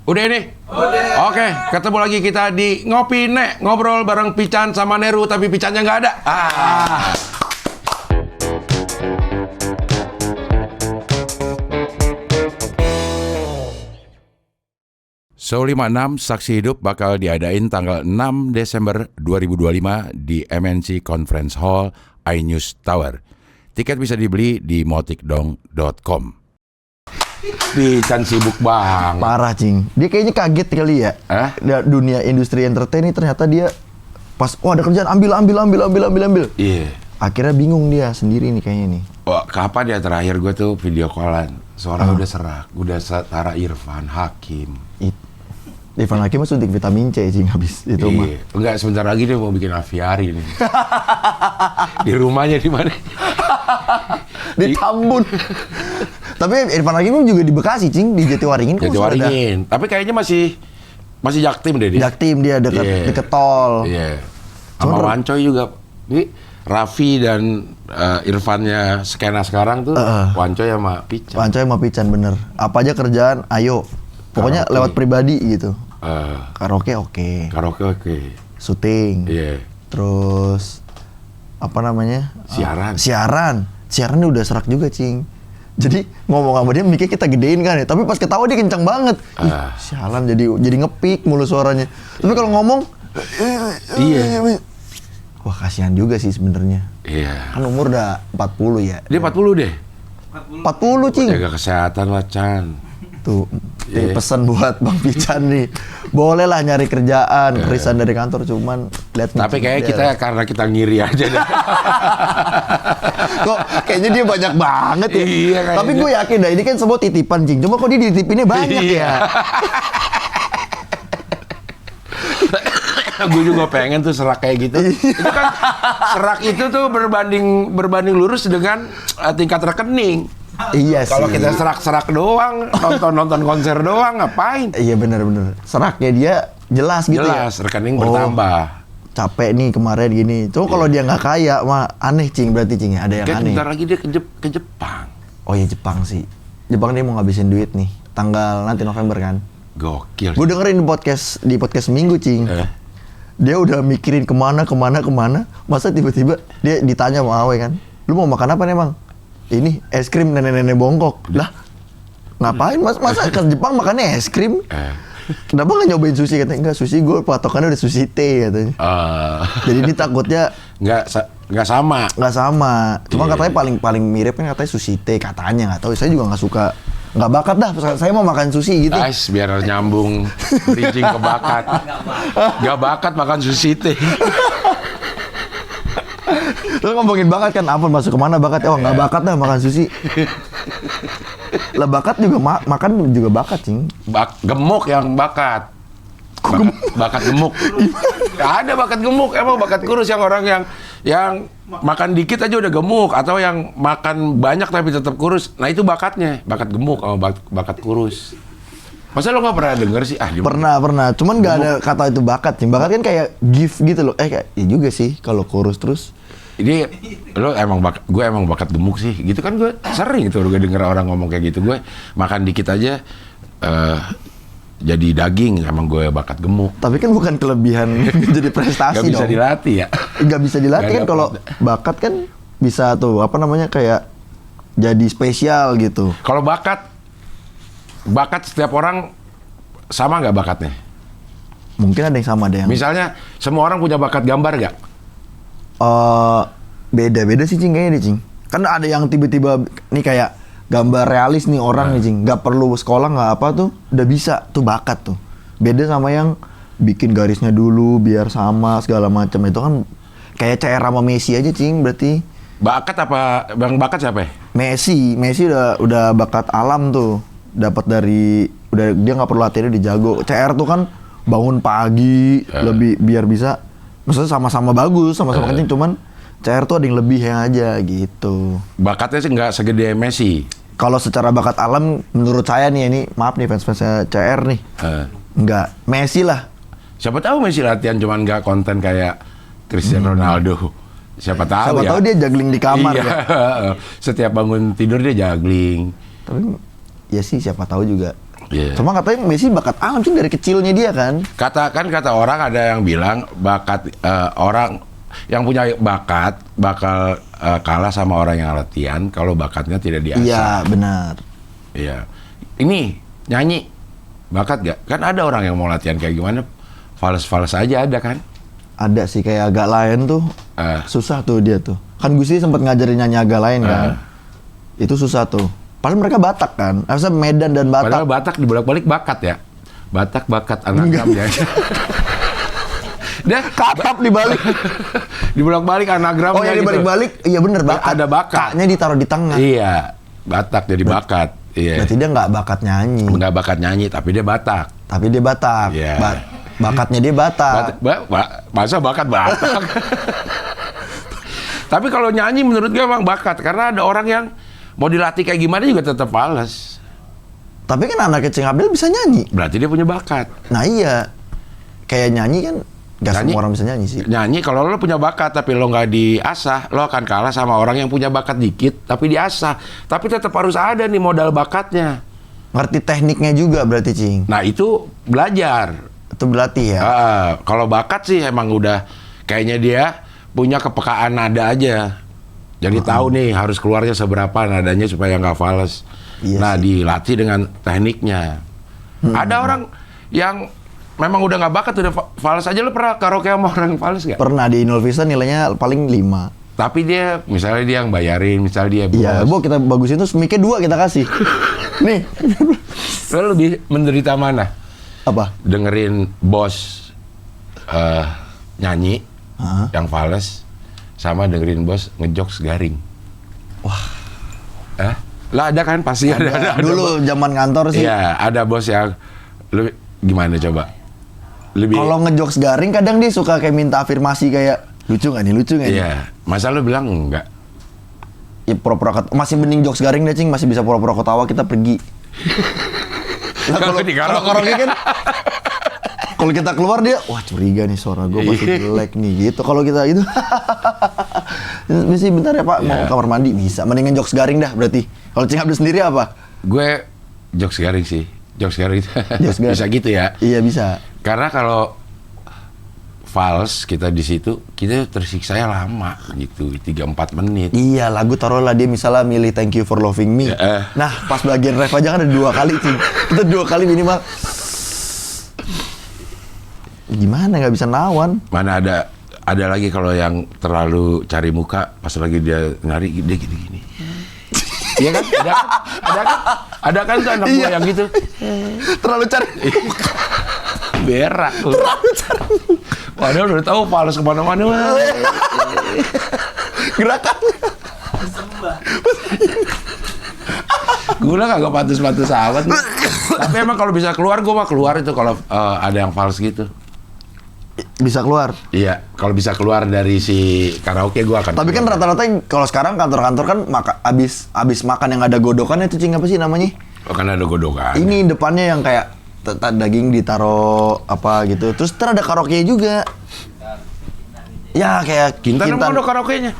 Udah ini? Udah. Oke, ketemu lagi kita di Ngopi Nek, ngobrol bareng Pican sama Neru, tapi Picannya nggak ada. Show 56 Saksi Hidup bakal diadain tanggal 6 Desember 2025 di MNC Conference Hall iNews Tower. Tiket bisa dibeli di motikdong.com. Pican sibuk banget. Parah, Cing. Dia kayaknya kaget kali ya. Dunia industri entertain ini ternyata dia pas, ada kerjaan, ambil. Iya. Akhirnya bingung dia sendiri nih kayaknya nih. Wah, kapan ya terakhir gue tuh video callan? Suara udah serak, udah setara Irfan Hakim. Irfan Hakim suntik vitamin C, Cing, habis itu mah. Enggak, sebentar lagi dia mau bikin aviari nih. Di rumahnya di mana? Di Tambun. Tapi Irfan Hakim juga di Bekasi, Cing, di Jatiwaringin. Jatiwaringin. Tapi kayaknya masih Jaktim deh dia. Jaktim dia deket tol. Iya. Sama Wancoy juga. Ini Raffi dan Irfannya skena sekarang tuh Wancoy sama Pican. Wancoy sama Pican, bener. Apa aja kerjaan, ayo. Pokoknya lewat pribadi gitu. Karaoke oke. Syuting. Iya. Terus apa namanya? Siaran ini udah serak juga, Cing. Jadi ngomong sama dia mikir kita gedein kan ya, tapi pas ketawa dia kencang banget. Sialan, jadi ngepik mulu suaranya. Tapi kalau ngomong wah, kasihan juga sih sebenarnya. Iya. Kan umur udah 40 ya. Dia 40 deh. 40, Cing. Jaga kesehatan lah, Chan. Tuh, pesan buat Bang Pican nih. Boleh lah nyari kerjaan, resign dari kantor, cuman lihat. Tapi kayak kita karena kita ngiri aja dah. Kok kayaknya dia banyak banget ya. Iya, kayaknya. Tapi gue yakin dah ini kan semua titipan, Cing. Cuma kok dia dititipinnya banyak ya. Gue juga pengen tuh serak kayak gitu. Itu kan serak itu tuh berbanding lurus dengan tingkat rekening. Iya sih. Kalau kita serak-serak doang, nonton konser doang, ngapain? Iya, bener. Seraknya dia jelas gitu ya. Jelas, rekening bertambah. Capek nih kemarin gini. Cuma kalau dia nggak kaya, mah aneh, Cing. Berarti, Cing, ada yang aneh. Bentar lagi dia ke Jepang. Oh iya, Jepang sih. Jepang dia mau ngabisin duit nih. Tanggal nanti November kan. Gokil. Gue dengerin di podcast Minggu, Cing. Dia udah mikirin kemana. Masa tiba-tiba dia ditanya sama Awe kan. Lu mau makan apa nih, Bang? Ini es krim nenek-nenek bongkok. Lah, ngapain masa ke Jepang makannya es krim? Kenapa nggak nyobain sushi? Katanya, enggak, sushi gue patokannya udah sushi teh katanya. Jadi ini takutnya nggak sama. Nggak sama. Cuma katanya paling mirip kan katanya sushi teh katanya, nggak tahu. Saya juga nggak suka, nggak bakat dah. Saya mau makan sushi gitu. Guys, biar nyambung bridging ke bakat. Nggak bakat makan sushi teh. Terus ngomongin bakat kan, ampun masuk kemana bakat? Oh, nggak bakat dah makan sushi. Lah bakat juga makan juga bakat, Cing. Gemuk yang bakat. Bakat gemuk. Gak ada bakat gemuk, emang bakat kurus yang orang yang makan dikit aja udah gemuk, atau yang makan banyak tapi tetap kurus. Nah itu bakatnya, bakat gemuk sama bakat kurus. Masa lo nggak pernah denger sih? Pernah. Cuman nggak ada kata itu bakat, Cing. Bakat kan kayak gift gitu loh. Kayak iya juga sih kalau kurus terus. Ini lo gue emang bakat gemuk sih. Gitu kan gue sering tuh gue denger orang ngomong kayak gitu. Gue makan dikit aja jadi daging, emang gue bakat gemuk. Tapi kan bukan kelebihan jadi prestasi dong. Gak bisa dilatih ya? Gak bisa dilatih kan, kalau bakat kan bisa tuh, apa namanya, kayak jadi spesial gitu. Kalau bakat setiap orang sama nggak bakatnya? Mungkin ada yang sama, ada yang... Misalnya, semua orang punya bakat gambar nggak? Beda-beda sih, Cing, kayaknya deh, Cing. Kan ada yang tiba-tiba nih kayak gambar realis nih orang nih, Cing. Nggak perlu sekolah, nggak apa tuh, udah bisa tuh bakat tuh. Beda sama yang bikin garisnya dulu biar sama segala macam. Itu kan kayak CR sama Messi aja, Cing, berarti. Bakat apa? Bang bakat siapa ya? Messi udah bakat alam tuh. Dapat dari dia nggak perlu latihan, dia jago. CR tuh kan bangun pagi lebih biar bisa, maksudnya sama-sama bagus, sama-sama kencing, cuman CR tuh ada yang lebih aja gitu. Bakatnya sih nggak segede Messi. Kalau secara bakat alam menurut saya nih, ini maaf nih fans-fansnya CR nih, nggak Messi lah. Siapa tahu Messi latihan cuman nggak konten kayak Cristiano Ronaldo. Siapa tahu dia juggling di kamar ya. Setiap bangun tidur dia juggling. Tapi ya sih, siapa tahu juga. Iya. Cuma katanya Messi bakat alam sih dari kecilnya dia kan. Kata orang ada yang bilang bakat orang yang punya bakat bakal kalah sama orang yang latihan kalau bakatnya tidak Iya, diasah. benar. Iya. Ini nyanyi bakat gak? Kan ada orang yang mau latihan kayak gimana, fals aja ada kan? Ada sih kayak agak lain tuh. Susah tuh dia tuh. Kan Gusti sempat ngajarin nyanyi agak lain kan. Itu susah tuh. Padahal mereka Batak kan. Maksudnya Medan dan Batak. Padahal Batak dibolak-balik bakat ya. Bakat anagram ya. Dia Katap dibalik. dibolak-balik anagramnya Oh ya gitu. dibalik-balik. Iya bener bakat. Ada bakat. Kaknya ditaruh di tengah. Iya, Batak jadi bakat. Iya. Berarti dia nggak bakat nyanyi. Nggak bakat nyanyi tapi dia Batak. Tapi dia Batak. Iya. Bakatnya dia Batak. Masa bakat Batak? Tapi kalau nyanyi menurut gue emang bakat karena ada orang yang mau dilatih kayak gimana juga tetap males. Tapi kan anaknya Cing Abdel bisa nyanyi. Berarti dia punya bakat. Nah iya. Kayak nyanyi kan gak Nyanyi. semua orang bisa nyanyi sih. Nyanyi kalau lo punya bakat tapi lo nggak diasah, lo akan kalah sama orang yang punya bakat dikit tapi diasah. Tapi tetap harus ada nih modal bakatnya. Ngerti tekniknya juga berarti Cing. Nah itu belajar. Itu berlatih ya. Kalau bakat sih emang udah kayaknya dia punya kepekaan nada aja. Jadi tahu nih harus keluarnya seberapa nadanya supaya nggak fals. Iya Nah sih. dilatih dengan tekniknya. Ada orang yang memang udah nggak bakat udah fals aja. Lo pernah karaoke sama orang fals nggak? Pernah di Inul Vista nilainya paling 5. Tapi dia misalnya dia yang bayarin, misalnya dia Iya, bos. kita bagusin tuh mic-nya 2 kita kasih. Nih. Lo lebih menderita mana? Apa? Dengerin bos nyanyi Hah? yang fals sama dengerin bos ngejokes garing. Wah. Lah ada kan pasti ada Dulu zaman kantor sih. Iya, ada bos yang lu gimana coba? Lebih Kalau ngejokes garing kadang dia suka kayak minta afirmasi kayak lucu nggak nih, lucu nggak nih? iya. Masa lu bilang enggak? Ya pura-pura masih mending jokes garing deh Cing, masih bisa pura-pura ketawa kita pergi. Lah Kalau di karaoke. karaoke kan kalau kita keluar dia, wah curiga nih suara gue pasti jelek nih gitu. Kalau kita gitu, mesti bentar ya Pak, mau Iya. kamar mandi bisa. Mendingan jokes garing dah berarti. Kalau Cing Abdul sendiri apa? Gue jokes garing sih. Jokes garing. Jokes garing. Bisa gitu ya. Iya bisa. Karena kalau fals kita di situ, kita tersiksa lama gitu, 3-4 menit. Iya, lagu taruhlah dia misalnya milih Thank You for Loving Me. Nah, pas bagian ref aja kan ada 2 kali, Cing. Kita 2 kali minimal. Gimana nggak bisa nawan? Mana ada lagi kalau yang terlalu cari muka pas lagi dia nari dia gini-gini. Iya kan? Ada kan tuh anak gua yang gitu. Terlalu cari. Berak tuh. Terlalu cari. Padahal udah tahu fals kemana-mana. Gerakannya. Gue lah kagak pantas-pantas amat. Tapi emang kalau bisa keluar, gue mah keluar itu kalau ada yang fals gitu. Bisa keluar. Iya, kalau bisa keluar dari si karaoke gue akan. Tapi kan keluar. rata-rata kalau sekarang kantor-kantor kan abis makan yang ada godokan itu Cing apa sih namanya? Oh, kan ada godokan. Ini depannya yang kayak daging ditaro apa gitu. Terus ada karaoke juga. Ya kayak Kintan emang ada karaoke-nya.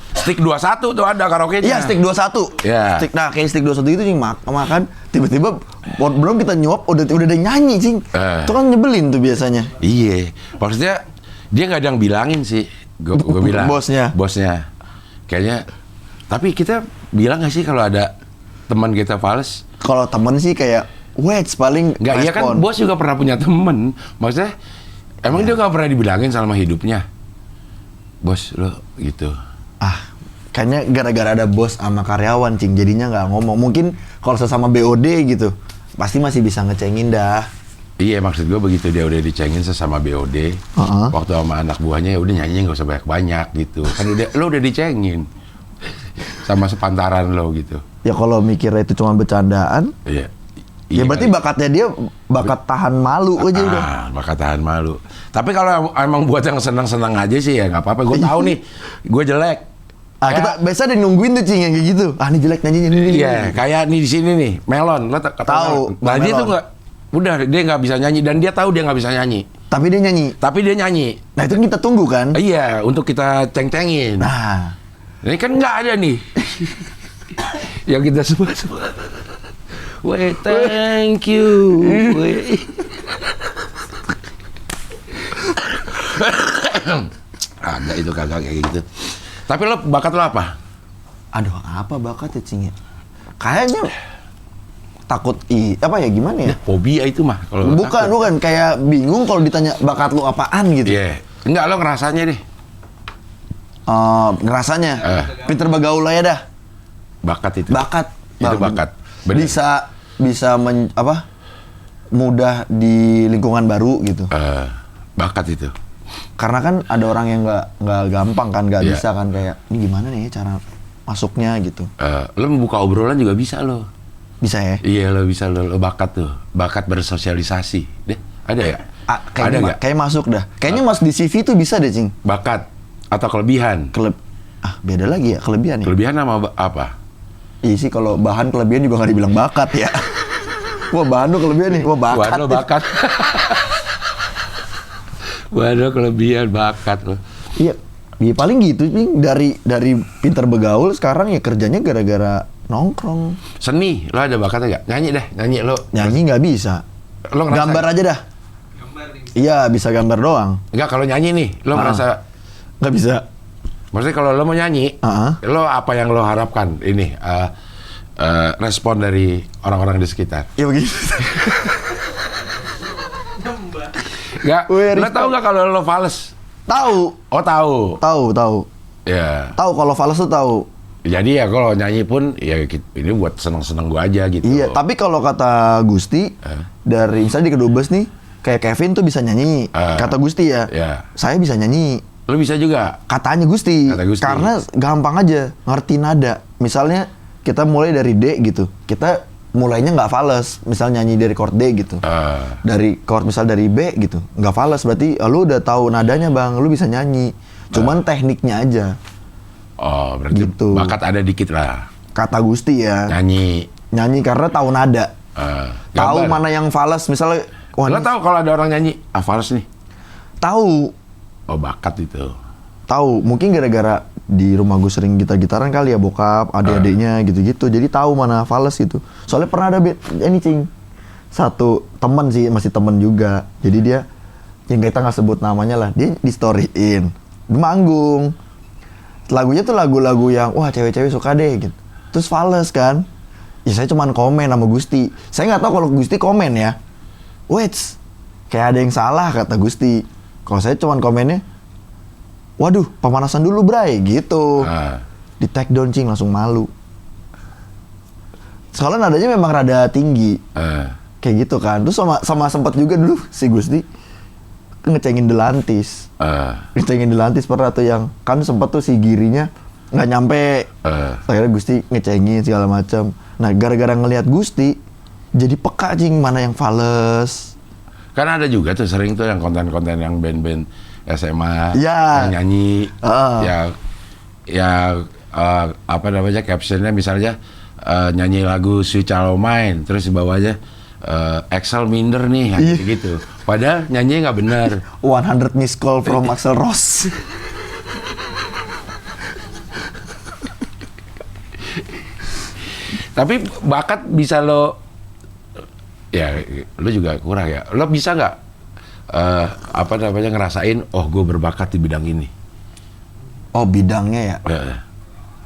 Stick 21 tuh ada karaoke-nya. Iya, stick 21. Iya. Stick, nah, kayak stick 21 itu Cing makan tiba-tiba belum kita nyuap udah ada nyanyi Cing. Itu kan nyebelin tuh biasanya. Iya, maksudnya dia nggak ada yang bilangin sih. Gue bilang. Bosnya. Kayaknya. Tapi kita bilang nggak sih kalau ada teman kita fals? Kalau temen sih kayak wait paling Nggak, iya kan respon. bos juga pernah punya temen. Maksudnya, emang dia nggak pernah dibilangin selama hidupnya? Bos, lo gitu. Kayaknya gara-gara ada bos sama karyawan Cing, jadinya nggak ngomong. Mungkin kalau sesama BOD gitu, pasti masih bisa ngecengin dah. Iya, maksud gue begitu, dia udah dicengin sesama BOD. Waktu sama anak buahnya ya udah nyanyi nggak usah banyak-banyak gitu. Kan lo udah dicengin sama sepantaran lo gitu. Ya kalau mikirnya itu cuma bercandaan, Iya. ya berarti bakatnya dia bakat tahan malu aja udah. Bakat tahan malu. Tapi kalau emang buat yang senang-senang aja sih ya nggak apa-apa. Gue tahu nih, gue jelek. Kita biasa ada nungguin tuh Cing yang kayak gitu. Ini jelek nyanyi ini. Iya, kayak nih di sini nih, Melon. Lo Tahu, Nah, dia Melon. tuh nggak, udah dia nggak bisa nyanyi dan dia tahu dia nggak bisa nyanyi. Tapi dia nyanyi. Tapi dia nyanyi. Nah itu kita tunggu kan. Iya, untuk kita ceng-cengin. Nah, Ini kan nggak ada nih. Yang kita semua. Weh, thank you. Weh. Ada itu kagak kayak gitu. Tapi lo bakat lo apa? Aduh, apa bakat ya, Cing? Kayaknya takut apa ya gimana ya? Fobia itu mah kalau Bukan, kayak bingung kalau ditanya bakat lu apaan gitu. Iya. Enggak, lo ngerasanya deh. Ngerasanya pinter bergaul aja dah. Bakat itu. Bakat. Itu bakat. Bener. Bisa mudah di lingkungan baru gitu. Bakat itu. Karena kan ada orang yang nggak gampang kan, nggak Iya. bisa kan, kayak ini gimana nih cara masuknya gitu. Lo membuka obrolan juga bisa lo. Bisa ya? Iya, lo bisa lo bakat tuh. Bakat bersosialisasi. Deh, ada ya? Ada Kayaknya nggak? kayak masuk dah. Kayaknya masuk di CV tuh bisa deh, Cing. Bakat atau kelebihan? Beda lagi ya kelebihan ya. Kelebihan sama apa? Iya sih, kalau bahan kelebihan juga nggak dibilang bakat ya. Wah, bahan tuh kelebihan nih. Wah, bakat. Waduh, bakat. Waduh, kelebihan bakat lo. Iya, ya paling gitu, Cing. Dari pintar bergaul sekarang ya kerjanya gara-gara nongkrong. Seni, lo ada bakatnya nggak? Nyanyi deh, nyanyi lo. Nyanyi nggak bisa. Lo ngerasa? Gambar aja dah. Iya, bisa gambar doang. Enggak, kalau nyanyi nih, lo merasa. Nggak bisa. Maksudnya kalau lo mau nyanyi, lo apa yang lo harapkan ini respon dari orang-orang di sekitar? Ya begitu. Nggak, Wih, lo respect. tahu nggak kalau lo fals? Tahu. Oh tahu. Tahu. Ya. Tahu kalau fals tuh tahu. Jadi ya kalau nyanyi pun ya ini buat seneng-seneng gua aja gitu. Iya, tapi kalau kata Gusti dari misalnya di Kedubes nih, kayak Kevin tuh bisa nyanyi. Kata Gusti ya. Ya. Saya bisa nyanyi. Lo bisa juga. Katanya Gusti. Kata Gusti. Karena gampang aja ngerti nada. Misalnya kita mulai dari D gitu. Kita mulainya nggak fals. Misal nyanyi dari chord D gitu. Dari chord misal dari B gitu. Nggak fals berarti lu udah tahu nadanya, Bang. Lu bisa nyanyi. Cuman tekniknya aja. Oh, berarti Gitu. bakat ada dikit lah. Kata Gusti ya. Nyanyi. Nyanyi karena tahu nada. Tahu Gambar. mana yang fals. Misalnya Lo tahu kalau ada orang nyanyi, fals nih. tahu. Oh, bakat itu. Tahu, mungkin gara-gara di rumah gue sering gitar-gitaran kali ya, bokap, adik-adiknya gitu-gitu. Jadi tahu mana fals gitu. Soalnya pernah ada ini, Cing. Satu teman sih, masih temen juga. Jadi dia, yang kita nggak sebut namanya lah, dia di storyin. Dia manggung. Lagunya tuh lagu-lagu yang, wah cewek-cewek suka deh gitu. Terus fals kan. Ya saya cuman komen sama Gusti. Saya nggak tahu kalau Gusti komen ya. Wait, kayak ada yang salah kata Gusti. Kalau saya cuman komennya, waduh, pemanasan dulu bray, gitu. Di take down, Cing, langsung malu. Soalnya nadanya memang rada tinggi. Kayak gitu kan. Terus sama sempat juga dulu si Gusti ngecengin Delantis. Ngecengin Delantis pernah tuh yang, kan sempat tuh si girinya nggak nyampe. Akhirnya Gusti ngecengin segala macam. Nah, gara-gara ngelihat Gusti, jadi peka, Cing, mana yang fals. Karena ada juga tuh sering tuh yang konten-konten yang band-band SMA Iya. yang nyanyi, apa namanya captionnya misalnya nyanyi lagu Sweet Child O' Mine, terus di bawahnya Axel minder nih, gitu. Padahal nyanyi nggak benar. 100 missed call from Axl Rose. Tapi bakat bisa lo, ya lo juga kurang ya. Lo bisa nggak apa namanya ngerasain, oh gue berbakat di bidang ini. Oh, bidangnya ya?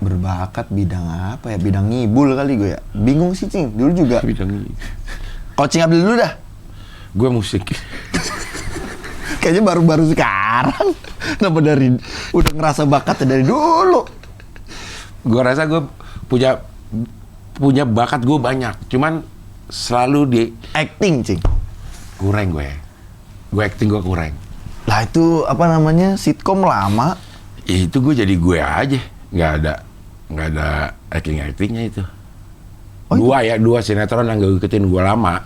Berbakat bidang apa ya? Bidang ngibul kali gue ya? Bingung sih, Cing. Dulu juga. Bidang ini. Kalau Cing Abdul dulu dah. Gue musik. Kayaknya baru-baru sekarang. Kenapa udah ngerasa bakatnya dari dulu? Gue rasa gue punya bakat gue banyak. Cuman selalu di Acting, Cing. kurang gue. Gue acting gue kurang. Lah itu apa namanya? Sitkom lama. Ya, itu gue jadi gue aja. Nggak ada actingnya itu. Oh, Dua sinetron yang gue ikutin gue lama.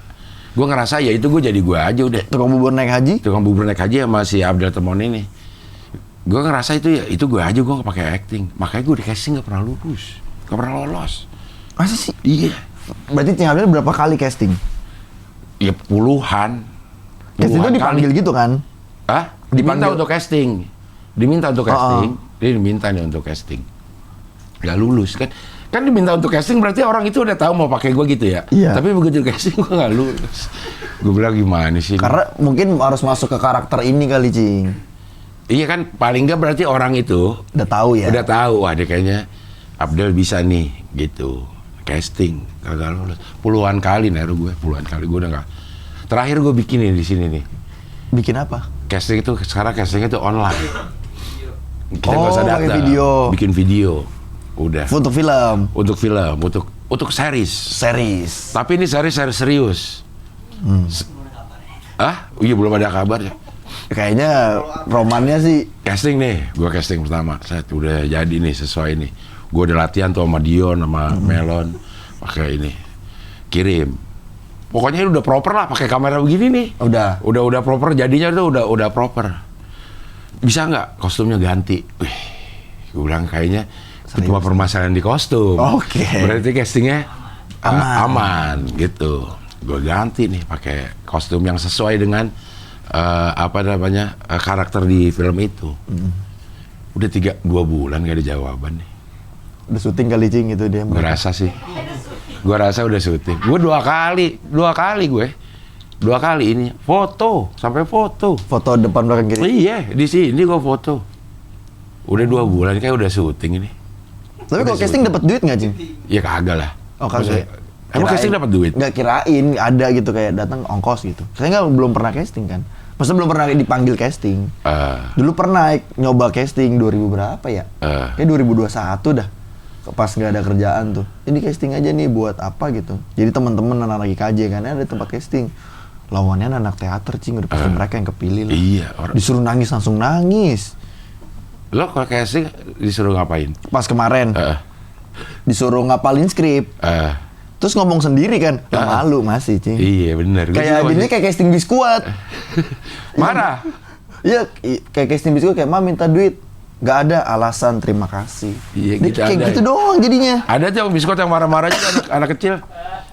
Gue ngerasa ya itu gue jadi gue aja udah. Tukang bubur naik haji. Tukang bubur naik haji sama si Abdel Temon ini. Gue ngerasa itu gue aja, gue nggak pakai acting. Makanya gue di casting nggak pernah lulus, nggak pernah lolos. Masa sih? Iya. Berarti Cing Abdul berapa kali casting? Ya puluhan. Casting itu dipanggil gitu kan? Hah? Diminta Dipanggil. untuk casting. Diminta untuk casting. Dia diminta nih untuk casting. Gak lulus kan. Kan diminta untuk casting berarti orang itu udah tahu mau pakai gue gitu ya. Iya. Tapi begitu casting gue nggak lulus. Gue bilang gimana sih? Karena mungkin harus masuk ke karakter ini kali, Cing. Iya kan paling nggak berarti orang itu Udah tahu ya. udah tahu. Wah dia kayaknya Abdel bisa nih gitu. Casting kagak lulus. Puluhan kali naruh gue. Puluhan kali gue udah nggak. Terakhir gue bikin nih di sini nih. Bikin apa? Casting itu sekarang castingnya itu online. Kita nggak usah pakai datang. video. Bikin video. Udah. Untuk film, Untuk film, untuk series. series. Tapi ini series serius. Iya belum ada kabar ya. Kayaknya romannya sih Casting nih, gua casting pertama. Saya udah jadi nih sesuai nih. Gua udah latihan tuh sama Dion, sama Melon, pakai ini. Kirim. Pokoknya udah proper lah, pakai kamera begini nih. Udah proper, jadinya tuh udah proper. Bisa nggak kostumnya ganti? Wih, gue bilang kayaknya itu cuma permasalahan di kostum. Oke. Berarti castingnya Aman. aman gitu. Gue ganti nih pakai kostum yang sesuai dengan karakter di film itu. Udah 2 bulan gak ada jawaban nih. udah syuting kali, Cing, gitu dia. Gue rasa sih. Gue rasa udah syuting. Gue 2 kali gue. 2 kali ini sampai foto. Foto depan belakang kiri. Iya, di sini gue foto. Udah 2 bulan kayak udah syuting ini. Tapi kalau casting dapat duit nggak, Cing? Ya kagak lah. Oh, kagak. Emang casting dapat duit? Nggak, kirain ada gitu kayak datang ongkos gitu. Saya belum pernah casting kan. Maksudnya belum pernah dipanggil casting. Dulu pernah nyoba casting 2000 berapa ya? Kayak 2021 dah. Pas nggak ada kerjaan tuh. Ini casting aja nih buat apa gitu. Jadi teman-teman anak lagi KJ kan ada tempat casting. Lawannya anak teater, Cing, udah pasti mereka yang kepilih lah. Iya. Disuruh nangis langsung nangis. Lo kalau casting disuruh ngapain? Pas kemarin disuruh ngapalin skrip. Terus ngomong sendiri kan, malu masih, Cing. Iya bener. Kayak jadinya kayak casting biskuat. Marah. Iya, kayak casting biskuat kayak minta duit. Gak ada alasan terima kasih. Iya, Dia gitu kayak ada gitu ya. doang jadinya. Ada tuh yang biskot yang marah-marah juga anak kecil.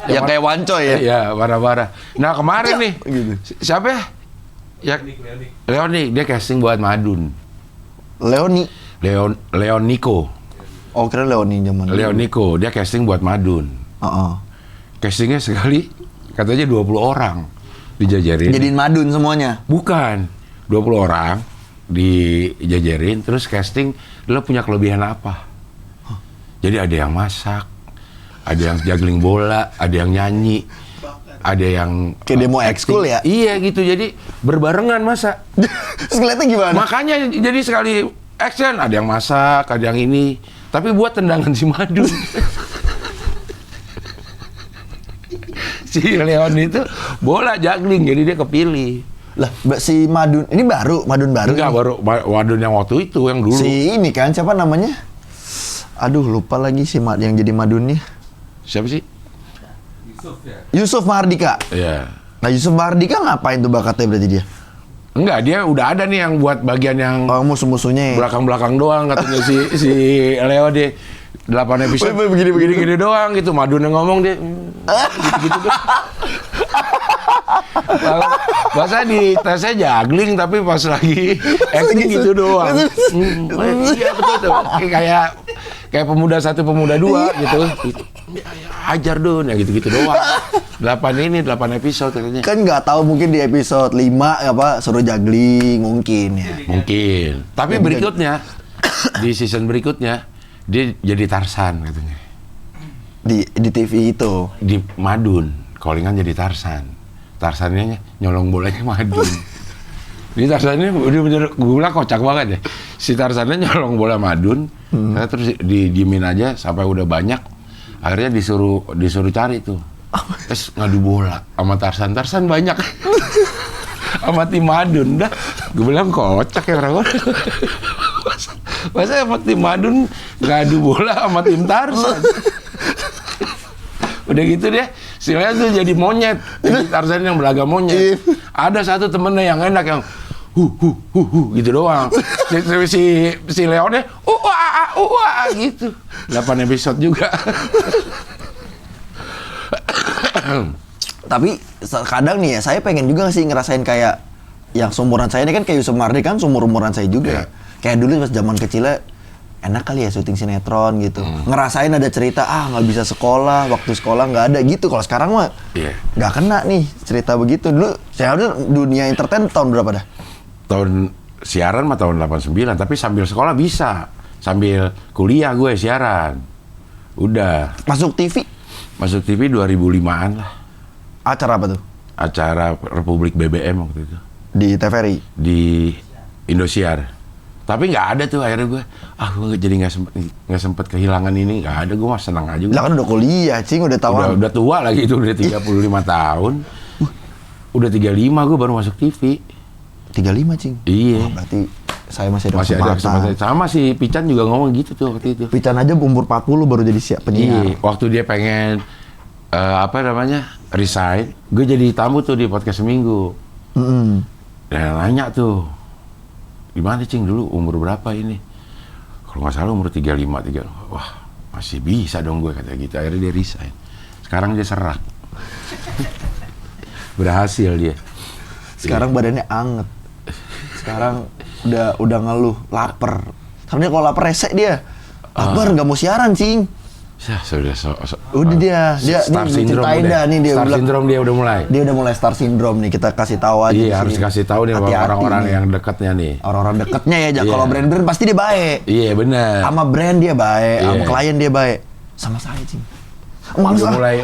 Yang kayak Wancoy ya. Iya, marah-marah. Nah kemarin nih, Gitu. siapa ya? Leoni, dia casting buat Madun. Leoni. Leoniko. Oh, kira Leoni zaman dulu. Leoniko, dia casting buat Madun. Castingnya sekali katanya 20 orang dijajarin. Jadiin madun semuanya. Bukan, 20 orang dijajarin, terus casting, lo punya kelebihan apa? Jadi ada yang masak, ada yang juggling bola, ada yang nyanyi, ada yang Kayak demo ekskul ya? Iya gitu, jadi berbarengan masa. Terus ngeliatnya gimana? Makanya jadi sekali action, ada yang masak, ada yang ini, tapi buat tendangan si Madun. Si Leon itu bola juggling, jadi dia kepilih. Lah, si Madun, ini Madun baru. Enggak, ini. baru Madun yang waktu itu, yang dulu. Si ini kan, siapa namanya? Aduh, lupa lagi si yang jadi Madunnya. Siapa sih? Yusuf Mahardika. Iya. Nah, Yusuf Mahardika ngapain tuh bakatnya berarti dia? Enggak, dia udah ada nih yang buat bagian yang Oh, musuh-musuhnya. belakang-belakang doang katanya si Leo deh. 8 episode begini doang gitu. Madun yang ngomong dia gitu doang. Masa di tesnya juggling tapi pas lagi acting gitu doang. Iya betul tuh. Kayak pemuda 1 pemuda 2 gitu. Ajar Dun ya gitu-gitu doang. 8 episode katanya. Kan nggak tahu mungkin di episode 5 suruh juggling mungkin ya. Mungkin. Tapi berikutnya di season berikutnya dia jadi Tarzan katanya. Di TV itu. Di Madun, callingan jadi Tarzan. Tarzannya nyolong bolanya Madun. Ini Tarzannya udah bener, gue bilang kocak banget ya. Si Tarzannya nyolong bola Madun, terus didiemin aja sampai udah banyak. Akhirnya disuruh cari tuh. Terus ngadu bola sama Tarzan banyak. Sama tim Madun dah. Gue bilang kocak ya orang. Masa sama tim Madun ngadu bola sama tim Tarzan. Udah gitu deh, si Leon tuh jadi monyet. Jadi Tarzan yang belaga monyet. Ada satu temennya yang enak yang gitu doang. Si Leonnya gitu. 8 episode juga. Tapi kadang nih ya, saya pengen juga sih ngerasain kayak yang seumuran saya ini kan kayak Yusuf Mardi kan seumuran saya juga. Yeah. Kayak dulu pas zaman kecilnya enak kali ya syuting sinetron gitu. Ngerasain ada cerita, nggak bisa sekolah, waktu sekolah nggak ada gitu. Kalau sekarang mah nggak kena nih cerita begitu. Dulu saya udah dunia entertain tahun berapa dah? Tahun siaran mah tahun 89, tapi sambil sekolah bisa. Sambil kuliah gue siaran. Udah. Masuk TV? Masuk TV 2005-an lah. Acara apa tuh? Acara Republik BBM waktu itu. Di TVRI? Di Indosiar. Tapi nggak ada tuh akhirnya gue. Gue jadi nggak sempet kehilangan ini. Nggak ada, gue mah senang aja. Lah kan udah kuliah, Cing, udah tahu. Udah tua lagi itu, udah 35 tahun. Udah 35 gue baru masuk TV. 35, Cing? Iya. Berarti saya masih ada kesempatan. Sama si Pican juga ngomong gitu tuh waktu itu. Pican aja umur 40 baru jadi siap penyiar. Iya, waktu dia pengen resign, gue jadi tamu tuh di podcast Seminggu. Dan nanya tuh, gimana Cing dulu umur berapa ini? Kalau nggak salah umur 35. Wah, masih bisa dong gue kata gitu. Akhirnya dia resign. Sekarang dia serak. Berhasil dia. Sekarang badannya anget. Sekarang udah ngeluh, lapar. Karena kalau lapar resek dia. Lapar nggak mau siaran, Cing. Ya, sudah udah dia star nih syndrome ceritain dah nih dia star bilang, syndrome dia udah mulai. Dia udah mulai star syndrome nih, kita kasih tahu aja. Iya, harus kasih tahu nih orang-orang yang dekatnya nih. Orang-orang dekatnya ya, kalau brand-brand pasti dia baik. Iya, benar. Sama brand dia baik, sama klien dia baik. Sama saya, Cing.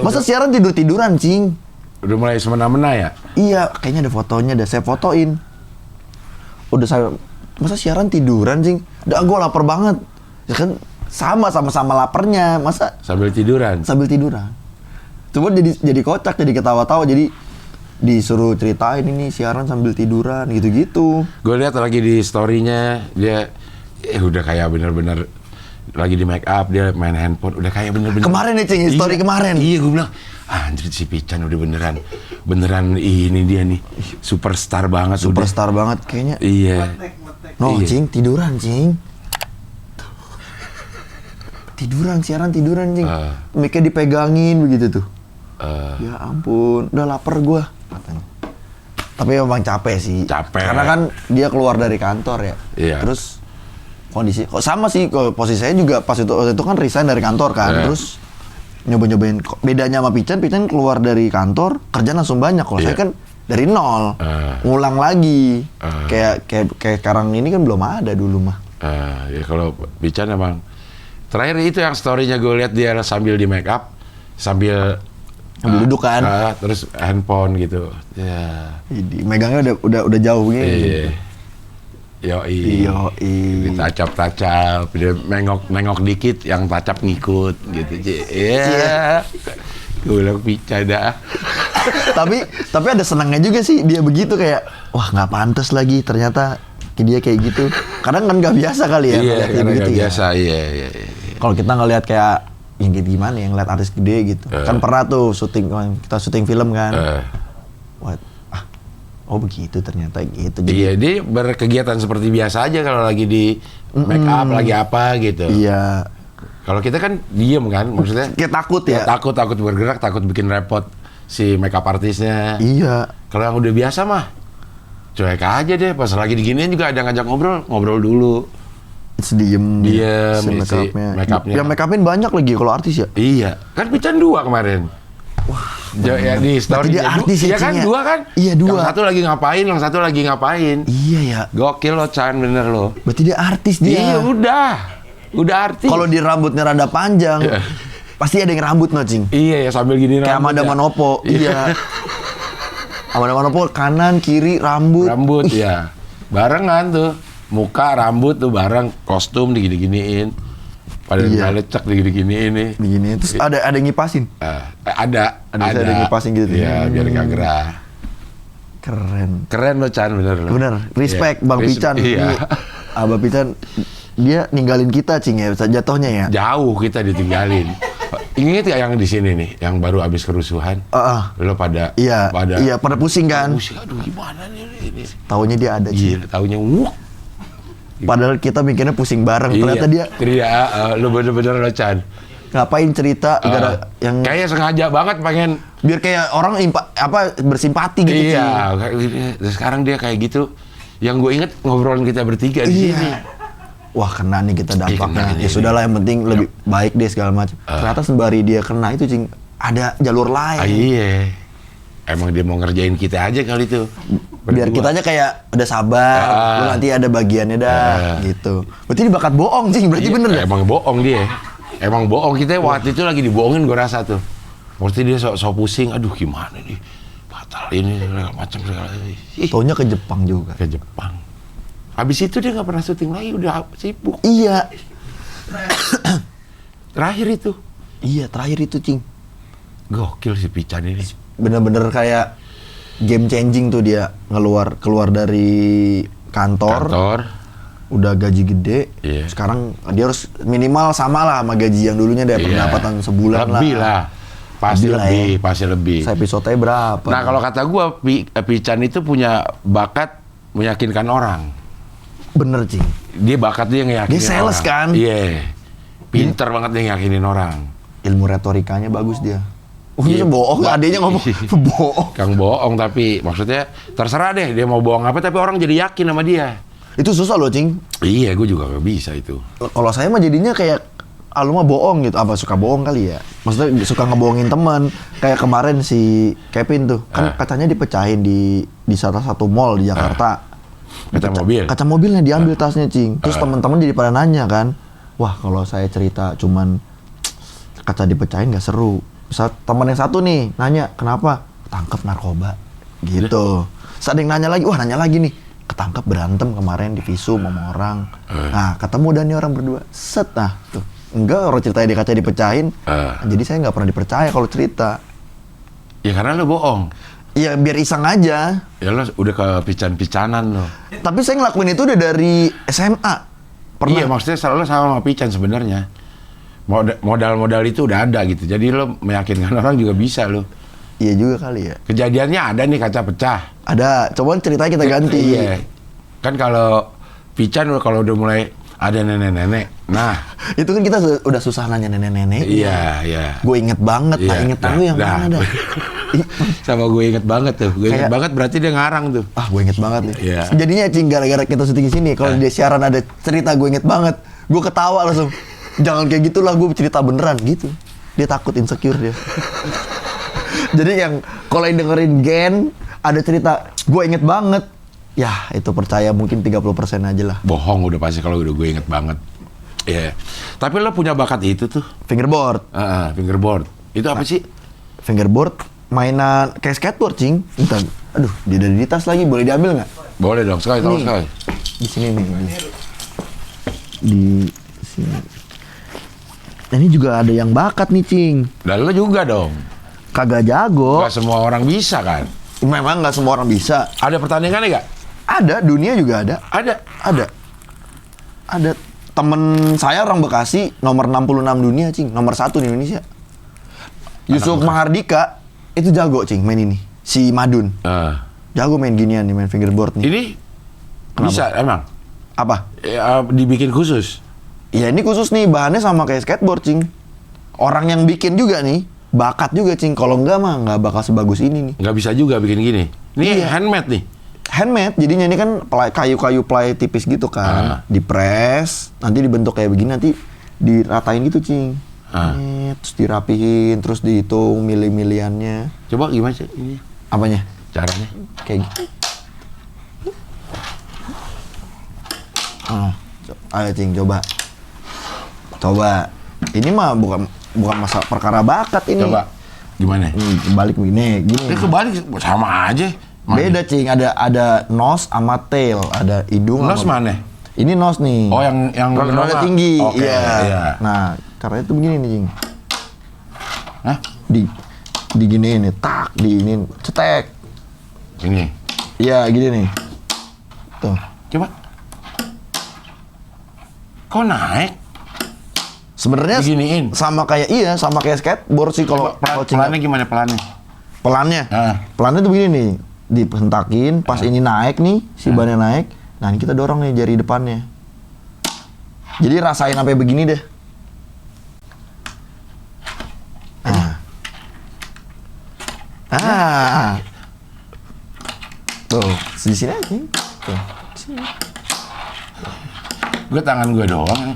Masa siaran tidur-tiduran, Cing? Udah mulai semena-mena ya? Iya, kayaknya ada fotonya, saya fotoin. Udah masa siaran tiduran, Cing? Udah gue lapar banget. Ya kan sama-sama laparnya, masa sambil tiduran. Cuma jadi kocak, jadi ketawa-tawa, jadi disuruh ceritain ini siaran sambil tiduran gitu-gitu. Gue lihat lagi di story-nya dia udah kayak bener-bener lagi di make up, dia main handphone, udah kayak bener-bener. Kemarin nih, Cing, story kemarin. Iya, gue bilang, anjir si Pican udah beneran ini dia nih, superstar banget. Superstar banget kayaknya. Iya. No, Cing, tiduran, Cing. Siaran tiduran, Cing. Mic-nya dipegangin begitu tuh. Ya ampun, udah lapar gua katanya. Tapi memang capek sih. Karena kan dia keluar dari kantor ya. Iya. Terus kondisi sama sih, posisi saya juga pas itu kan resign dari kantor kan. Terus nyoba-nyobain, bedanya sama Pican keluar dari kantor kerjaan langsung banyak. Kalau saya kan dari nol, ngulang lagi. Kayak sekarang ini kan belum ada dulu mah. Ya kalau Pican emang terakhir itu yang story-nya gue lihat dia sambil di make up, sambil duduk kan, terus handphone gitu. Ya. Megangnya udah jauh begini. Yoi. Ditacap-tacap, dia nengok dikit, yang tacap ngikut gitu. Iya. Gue bilang Pican dah. tapi ada senangnya juga sih dia begitu, kayak wah nggak pantas lagi ternyata dia kayak gitu. Kadang kan nggak biasa kali ya. Iya, karena nggak biasa. Iya. Kalau kita ngelihat kayak yang gitu gimana, yang ngeliat artis gede gitu. Kan pernah tuh kita syuting film kan. Oh begitu ternyata gitu. Jadi, iya, dia berkegiatan seperti biasa aja kalau lagi di make up, lagi apa gitu. Iya. Kalau kita kan diem kan, maksudnya. Kayak takut ya. Takut bergerak, takut bikin repot si make up artisnya. Iya. Kalau yang udah biasa mah cuek aja deh, pas lagi diginiin juga ada ngajak ngobrol dulu. Diem si make upnya. Yang make upin banyak lagi kalau artis ya? Iya, kan Pican 2 kemarin. Wah, ya di story dia artis ya kan, 2 kan? Iya, 2. Yang satu lagi ngapain, Iya ya. Gokil lo, Chan, bener lo. Berarti dia artis dia. Iya, udah artis. Kalau di rambutnya rada panjang, pasti ada yang rambut no, Cing. Iya ya, sambil gini kayak Amanda Manopo. Iya. Amanda Manopo kanan kiri rambut ya. Barengan tuh. Muka, rambut tuh bareng, kostum digini-giniin. Pada lecek digini-giniin nih. Begini, terus ada yang ngipasin? Ada yang ngipasin gitu. Iya, biar gak gerah. Keren lo, Chan, bener lo. Bener, respect Bang Pican. Iya. Abang Pican, dia ninggalin kita, Cing ya, jatuhnya ya? Jauh kita ditinggalin. Ingat gak yang di sini nih, yang baru habis kerusuhan? Lo pada pada pusing kan? Aduh, gimana nih ini? Taunya dia ada, Cing. Iya, taunya Padahal kita mikirnya pusing bareng, ternyata dia. Lu bener-bener lo, Chan. Ngapain cerita yang kayak sengaja banget pengen biar kayak orang bersimpati gitu. Iya, sekarang dia kayak gitu. Yang gue inget ngobrolan kita bertiga di sini. wah kena nih kita dampaknya. kena Ya nih. sudahlah yang penting lebih baik deh segala macam. Ternyata sembari dia kena itu cing ada jalur lain. Iya. Emang dia mau ngerjain kita aja kali itu. Biar Berdua. kitanya kayak udah sabar, lu nanti ada bagiannya dah gitu. Berarti dia bakat bohong cing, berarti Iya, bener ya? Emang bohong dia. Emang bohong, kita waktu itu lagi dibohongin gue rasa tuh. Waktu dia sok pusing, aduh gimana nih. Batal ini segala macam segala. Ih, Taunya ke Jepang juga. ke Jepang. Habis itu dia nggak pernah syuting lagi, udah sibuk. Iya. Terakhir itu. Iya, terakhir itu cing. Gokil si Pican ini. Bener-bener kayak game changing tuh dia keluar dari kantor. Udah gaji gede, Iya. sekarang dia harus minimal sama lah sama gaji yang dulunya deh, pendapatan sebulan lebih lah. Pasti Lebih lah lebih, ya. pasti lebih. Saya episode berapa? Nah kalau kata gua, Pican itu punya bakat meyakinkan orang. Bener cing. Dia bakat dia ngeyakinin Dia sales orang. kan? Iya. Pinter banget dia ngeyakinin orang. Ilmu retorikanya bagus dia. Oh Iya. dia bohong, adanya ngomong bohong. Kang bohong, tapi maksudnya terserah deh dia mau bohong apa, tapi orang jadi yakin sama dia. Itu susah loh cing. Iya, gue juga gak bisa itu. Kalau saya mah jadinya kayak lu mah bohong gitu. Apa suka bohong kali ya? Maksudnya suka ngebohongin teman. Kayak kemarin si Kevin tuh, kan katanya dipecahin di salah satu mall di Jakarta. Kaca mobil. Kaca mobilnya diambil tasnya cing. Terus teman-teman jadi pada nanya kan, wah kalau saya cerita cuman kaca dipecahin nggak seru. Teman yang satu nih nanya kenapa ketangkep narkoba gitu. Terus ada yang nanya lagi, wah nanya lagi nih, ketangkep berantem kemarin di visum sama orang. Nah ketemu dan nih orang berdua, set nah tuh. Enggak, orang ceritanya di kaca dipecahin. Jadi saya nggak pernah dipercaya kalau cerita. Ya karena lo bohong. Iya biar iseng aja. Ya lo udah ke pican-picanan lo. Tapi saya ngelakuin itu udah dari SMA. Pernah. Iya, maksudnya selalu sama Pican sebenarnya. Modal-modal itu udah ada gitu. Jadi lo meyakinkan orang juga bisa lo. Iya juga kali ya. Kejadiannya ada nih, kaca pecah. Ada, coba ceritanya kita ganti. Iya. Kan kalau Pican kalau udah mulai ada nenek-nenek. Nah, Itu kan kita udah susah nanya nenek-nenek. iya, iya. Gue inget banget, Iya, nah inget lu yang mana dah. Sama gue inget banget tuh. Gue inget Kayak- banget berarti dia ngarang tuh. Ah, gue inget banget nih. Iya. Jadinya cing gara-gara kita syuting di sini, kalau dia siaran ada cerita gue inget banget, gue ketawa langsung. Jangan kayak gitulah, gue cerita beneran gitu. Dia takut insecure dia. Jadi yang kalau yang dengerin Gen ada cerita, gue inget banget. Ya itu percaya mungkin 30% aja lah. Bohong udah pasti kalau udah gue inget banget. Iya. Tapi lo punya bakat itu tuh. Fingerboard. Fingerboard. Itu apa sih? Fingerboard mainan kayak skateboard cing. Bentar. Aduh, dia ada di tas lagi, boleh diambil nggak? Boleh dong, sekali, tahu Nih. sekali. Di sini nih. Di sini. Nah, ini juga ada yang bakat nih cing. Dan lo juga dong. Kagak jago. Gak semua orang bisa kan? Memang nggak semua orang bisa. Ada pertandingannya gak? Ada, dunia juga ada. Ada. Ada temen saya orang Bekasi nomor 66 dunia cing, nomor 1 di Indonesia. Yusuf Mahardika itu jago cing main ini. Si Madun jago main ginian nih, main fingerboard nih. Ini bisa emang? Apa? Ya, dibikin khusus? Ya ini khusus nih, bahannya sama kayak skateboard cing. Orang yang bikin juga nih bakat juga cing. Kalau enggak mah nggak bakal sebagus ini nih. Nggak bisa juga bikin gini. Ini Iya. handmade nih. Handmade, jadinya ini kan kayu-kayu ply tipis gitu kan, dipres, nanti dibentuk kayak begini, nanti diratain gitu cing. Terus dirapihin, terus dihitung mili-miliannya. Coba gimana sih ini? Apanya? Caranya? Kayak gitu. Ayo cing, coba. Ini mah bukan masa perkara bakat ini. Coba. Gimana? Balik begini, Ini kebalik sama aja. Beda cing, ada nose sama tail, ada hidung. Nose mana? Ini nose nih. Oh, yang rada bernama. tinggi. Oke, iya. Nah, caranya tuh begini nih cing. Hah? Diginiin nih, tak, diinin, cetek. Ini. Iya, gini nih. Tuh. Coba. Kok naik? Sebenarnya Diginiin. sama kayak skateboard sih kalau Pelannya gimana pelannya? pelannya. Pelannya tuh begini nih, dihentakin, pas ini naik nih, si bannya naik. Nah, ini kita dorong nih jari depannya. Jadi rasain sampai begini deh. Tuh, di sini aja. Tuh, di sini. Gue tangan gue doang.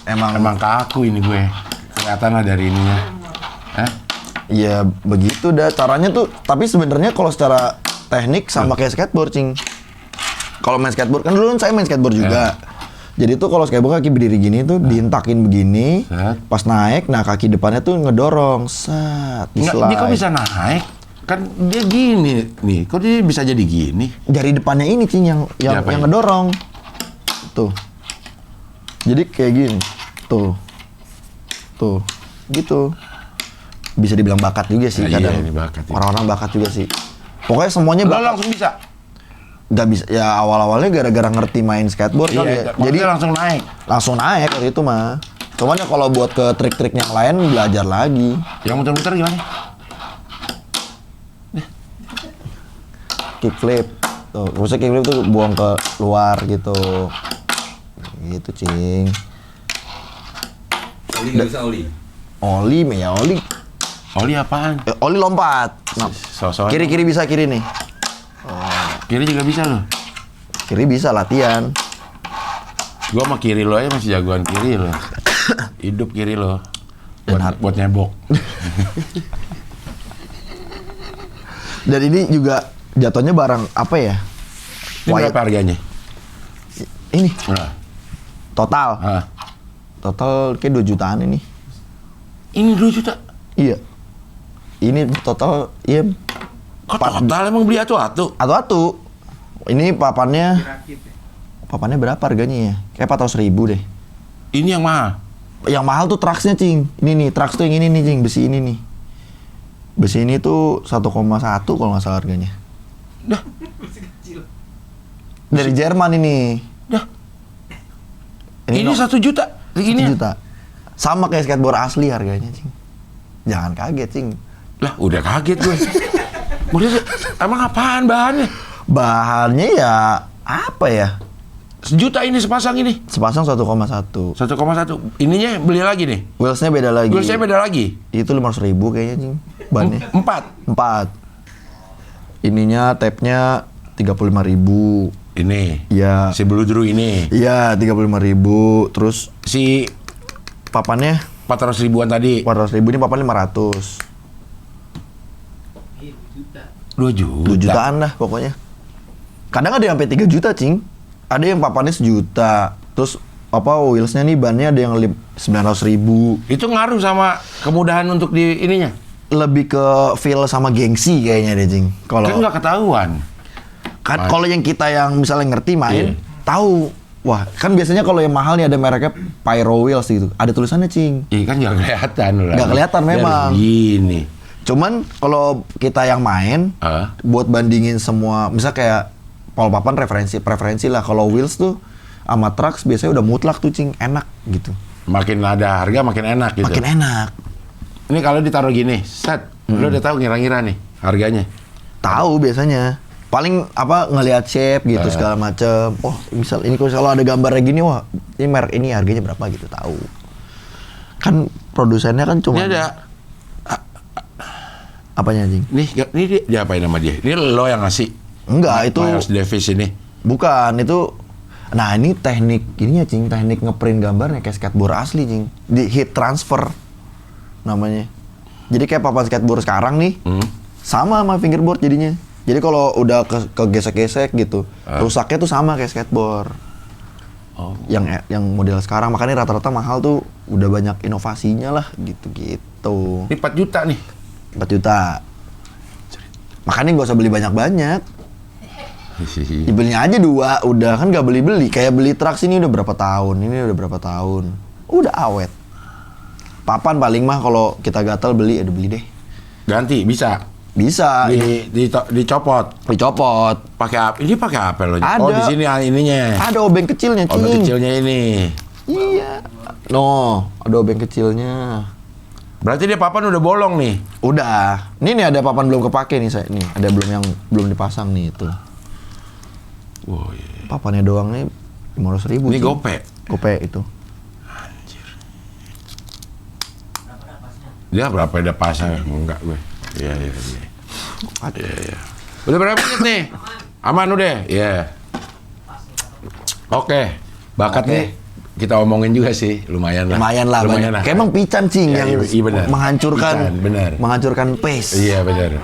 Emang kaku ini gue. Kelihatan lah dari ininya. Hah? Iya begitu dah caranya tuh. Tapi sebenarnya kalau secara teknik sama kayak skateboard, Cing. Kalau main skateboard kan dulu saya main skateboard juga. Jadi tuh kalau skateboard kaki berdiri gini tuh diintakin begini, pas naik, nah kaki depannya tuh ngedorong, set, Enggak, dia kok bisa naik? Kan dia gini nih, kok dia bisa jadi gini? Jari depannya ini Cing yang ngedorong. Tuh. Jadi kayak gini. Tuh. Gitu. Bisa dibilang bakat juga sih kadang. Iya, ini bakat. Orang-orang bakat juga sih. Pokoknya semuanya Lo bakat. langsung bisa? Gak bisa. Ya awal-awalnya gara-gara ngerti main skateboard kan ya. Jadi langsung naik. Langsung naik waktu itu mah. Cuman ya kalau buat ke trik-trik yang lain belajar lagi. Yang muter-muter gimana? Kickflip. Tuh, maksudnya kickflip tuh buang ke luar gitu. Gitu, Cing. Oli nggak bisa oli. Oli. Oli apaan? Oli lompat. Nah, Sosok. kiri bisa kiri nih. Kiri juga bisa loh. Kiri bisa latihan. Gua sama kiri lo aja masih jagoan kiri lo. Hidup kiri lo. Buat nyebok. Dan ini juga jatuhnya barang apa ya? Ini berapa harganya? Ini Nah. total. Ah. Total kayak 2 jutaan ini. Ini 2 juta. Iya. Ini total iya Kok total emang beli atu-atu? atu-atu. Ini papannya berapa harganya ya? Kayak 400.000 deh. Ini yang mahal. Yang mahal tuh trucksnya, Cing. Ini nih, trucks tuh yang ini nih, Cing. Besi ini nih. Besi ini tuh 1,1 kalau nggak salah harganya. Dah. Dari Jerman ini. Dah. Ini 1 juta. 1 juta. Sama kayak skateboard asli harganya, Cing. Jangan kaget, Cing. Lah, udah kaget gue. Emang apaan bahannya? Bahannya ya apa ya? 1 juta ini sepasang ini. Sepasang 1,1. 1,1. Ininya beli lagi nih. Wheelsnya beda lagi. Wheelsnya beda lagi. Itu 500.000 kayaknya, Cing. Bannya. 4. Ininya tape-nya 35.000. Ini. Iya. Si Bludru ini. Iya, 35.000. Terus Si papannya 400 ribuan tadi. 400.000, ini papan 500. 2 juta. 2 jutaan dah pokoknya. Kadang ada yang sampai 3 juta, Cing. Ada yang papannya 1 juta. Terus wheelsnya nih bannya ada yang 900.000. Itu ngaruh sama kemudahan untuk di ininya. Lebih ke feel sama gengsi kayaknya deh, Cing. Kalau Kan nggak ketahuan. kalau yang kita yang misalnya ngerti main, Iya. tahu. Wah, kan biasanya kalau yang mahal nih ada mereknya Pyro Wheels gitu. Ada tulisannya, Cing. Iya kan nggak kelihatan lah. Nggak kelihatan Dia memang. harus Gini. Cuman kalau kita yang main, buat bandingin semua, misal kayak Paul Papan preferensi lah. Kalau wheels tuh sama trucks biasanya udah mutlak tuh, Cing, enak gitu. Makin ada harga makin enak gitu. Makin enak. Ini kalau ditaruh gini, set, lo udah tahu ngira-ngira nih harganya. Tahu biasanya. Paling apa ngelihat shape gitu segala macem. Oh, misal ini kalau ada gambarnya gini, wah ini merek ini harganya berapa gitu, tahu. Kan produsennya kan cuma. Ini ada. Apanya, Cing? Ini dia apain nama dia? Ini lo yang ngasih. Enggak, itu Miles Davis ini. bukan, itu. Nah, ini teknik ininya, Cing, teknik ngeprint gambarnya kayak skateboard asli, Cing. Di heat transfer namanya. Jadi kayak papan skateboard sekarang nih. Sama fingerboard jadinya. Jadi kalau udah kegesek-gesek gitu, rusaknya tuh sama kayak skateboard. Oh. Yang model sekarang, makanya rata-rata mahal tuh udah banyak inovasinya lah gitu-gitu. Ini 4 juta nih. 4 juta. Makanya nggak usah beli banyak-banyak. Dibelinya aja 2, udah kan nggak beli-beli. Kayak beli truk ini udah berapa tahun, ini udah berapa tahun. Udah awet. Papan paling mah kalau kita gatal beli, beli deh. Ganti bisa. Bisa. Dicopot. Dicopot. Pakai apa? Ini pakai apa lo? Ada. Oh, di sini ininya. Ada obeng kecilnya, Cing. Obeng kecilnya ini. Iya. No, ada obeng kecilnya. Berarti dia papan udah bolong nih. Udah. Ini nih ada papan belum kepake nih saya. Nih, ada belum yang belum dipasang nih itu. Wow, iya. Papannya doang nih 500.000. Ini Cing. gope. Gope itu. Dia berapa ada pasang? Enggak gue. Iya. Udah berapa menit nih? Aman udah? Iya. Oke. Bakat nih kita omongin juga sih, lumayan lah. Lumayan lah. Kayak emang Pican Cing Ya, yang iya bener. menghancurkan, Pican, bener. menghancurkan pace. Iya benar.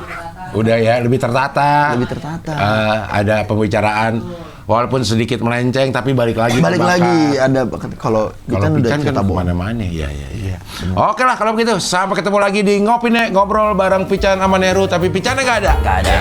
Udah ya lebih tertata. Lebih tertata. Ada pembicaraan walaupun sedikit melenceng tapi balik lagi. Balik ke bakat. lagi ada kalau Kalau udah Pican kan cerita bohong. kemana-mana, iya. Oke lah kalau begitu, sampai ketemu lagi di Ngopi Nek, ngobrol bareng Pican sama Neru, tapi Picannya nggak ada. Nggak ada.